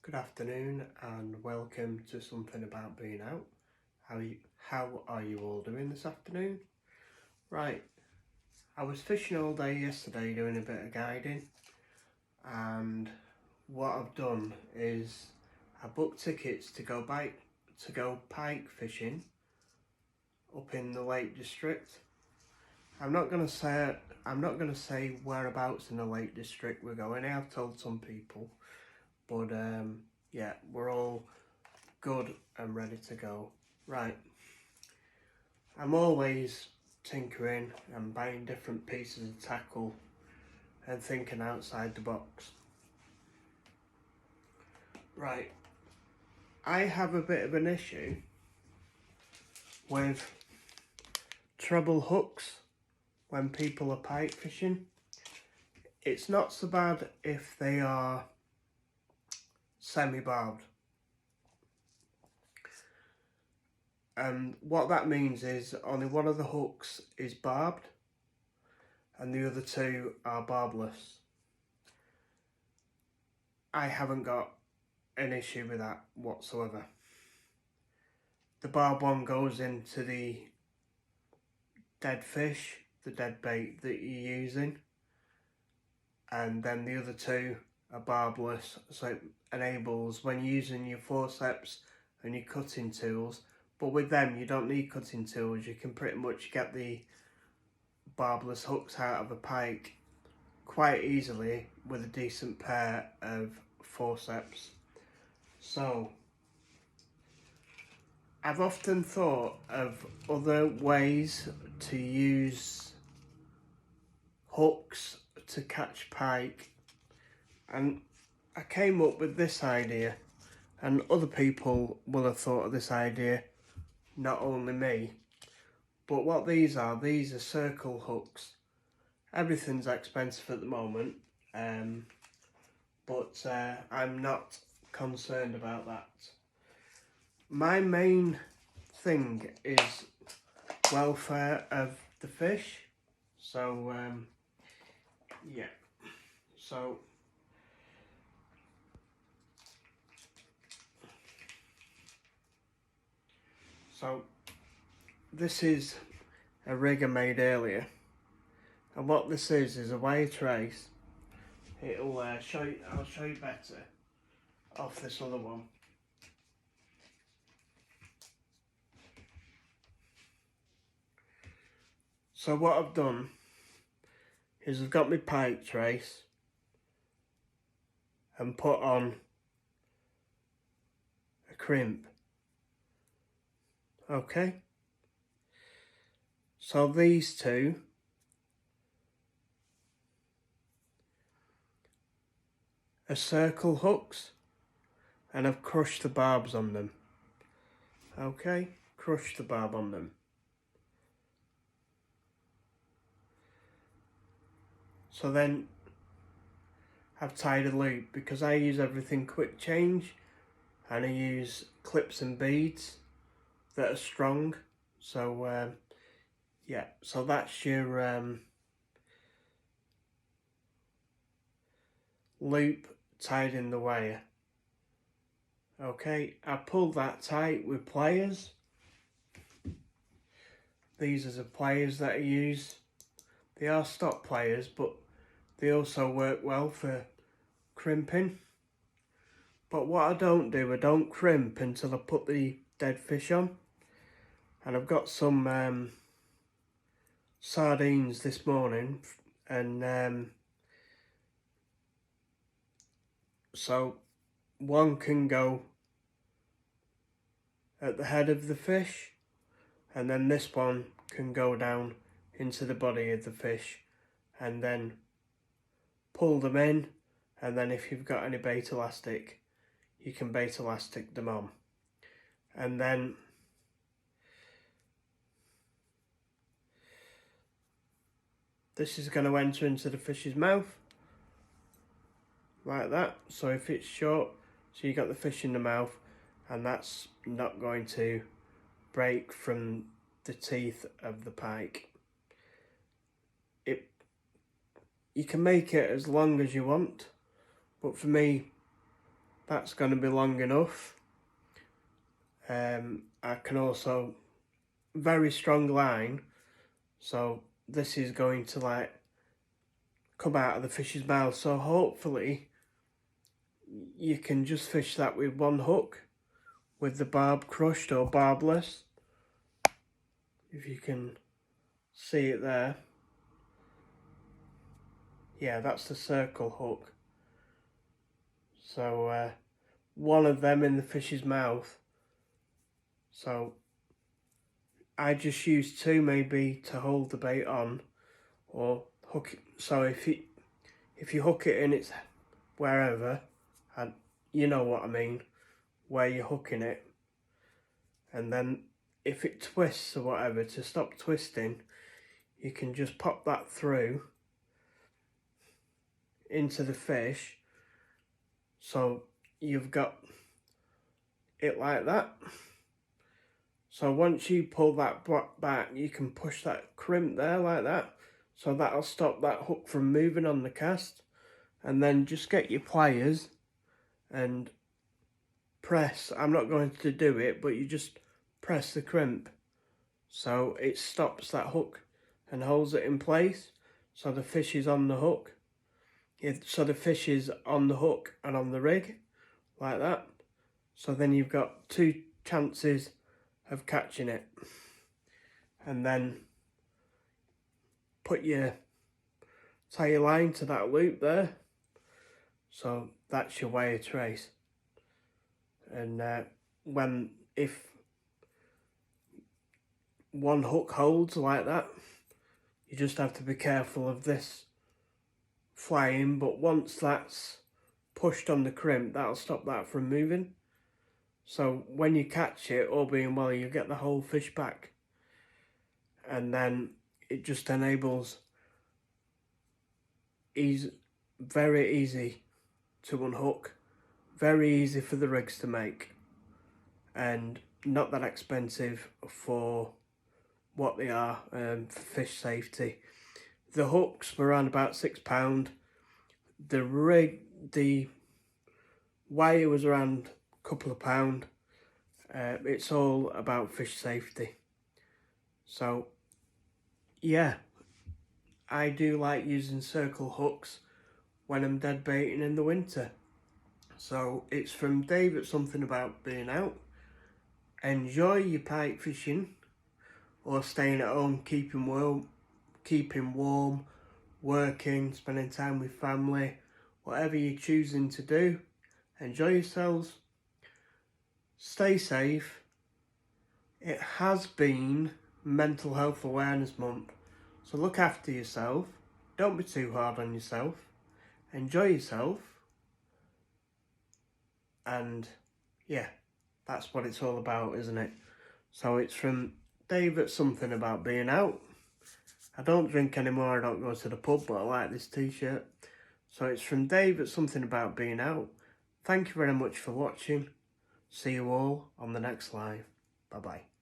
Good afternoon and welcome to Something About Being Out. How are you all doing this afternoon? Right, I was fishing all day yesterday doing a bit of guiding, and what I've done is I booked tickets to go pike fishing up in the Lake District. I'm not gonna say whereabouts in the Lake District we're going. I have told some people, but yeah, we're all good and ready to go. Right, I'm always tinkering and buying different pieces of tackle and thinking outside the box. Right, I have a bit of an issue with treble hooks when people are pike fishing. It's not so bad if they are semi-barbed. And what that means is only one of the hooks is barbed and the other two are barbless. I haven't got an issue with that whatsoever. The barb one goes into the dead fish, the dead bait that you're using, and then the other two are barbless, so it enables when you're using your forceps and your cutting tools. But with them you don't need cutting tools, you can pretty much get the barbless hooks out of a pike quite easily with a decent pair of forceps. So I've often thought of other ways to use hooks to catch pike, and I came up with this idea, and other people will have thought of this idea, not only me. But what these are circle hooks. Everything's expensive at the moment, but I'm not concerned about that. My main thing is welfare of the fish. So yeah, so this is a rig I made earlier, and what this is a wire trace. It'll I'll show you better off this other one. So what I've done is I've got my pike trace and put on a crimp. Okay, so these two are circle hooks, and I've crushed the barbs on them. Okay, crushed the barb on them. So then I've tied a loop, because I use everything quick change and I use clips and beads that are strong. So yeah, so that's your loop tied in the wire. Okay, I pulled that tight with pliers. These are the pliers that I use. They are stock pliers, but they also work well for crimping. But what I don't crimp until I put the dead fish on. And I've got some sardines this morning, and so one can go at the head of the fish, and then this one can go down into the body of the fish, and then pull them in, and then if you've got any bait elastic, you can bait elastic them on. And then this is going to enter into the fish's mouth like that. So if it's short, so you got the fish in the mouth, and that's not going to break from the teeth of the pike. You can make it as long as you want, but for me, that's going to be long enough. I can also, very strong line, so this is going to like come out of the fish's mouth, so hopefully you can just fish that with one hook with the barb crushed or barbless, if you can see it there. Yeah, that's the circle hook. So one of them in the fish's mouth. So I just use two maybe to hold the bait on, or hook it. So if you hook it in its wherever, and you know what I mean, where you're hooking it, and then if it twists or whatever, to stop twisting, you can just pop that through into the fish, so you've got it like that. So once you pull that back, you can push that crimp there like that, so that'll stop that hook from moving on the cast. And then just get your pliers and press. I'm not going to do it, but you just press the crimp so it stops that hook and holds it in place, so the fish is on the hook. So the fish is on the hook and on the rig like that. So then you've got two chances of catching it. And then tie your line to that loop there. So that's your wire trace. And if one hook holds like that, you just have to be careful of this flying, but once that's pushed on the crimp, that'll stop that from moving. So when you catch it, all being well, you get the whole fish back. And then it just enables very easy to unhook, very easy for the rigs to make, and not that expensive for what they are, for fish safety. The hooks were around about £6. The wire was around a couple of pound. It's all about fish safety. So yeah, I do like using circle hooks when I'm dead baiting in the winter. So it's from Dave at Something About Being Out. Enjoy your pike fishing, or staying at home, keeping warm, working, spending time with family, whatever you're choosing to do. Enjoy yourselves. Stay safe. It has been Mental Health Awareness Month, so look after yourself. Don't be too hard on yourself. Enjoy yourself. And yeah, that's what it's all about, isn't it? So it's from Dave at Something About Being Out. I don't drink anymore, I don't go to the pub, but I like this t-shirt. So it's from Dave at Something About Being Out. Thank you very much for watching. See you all on the next live. Bye bye.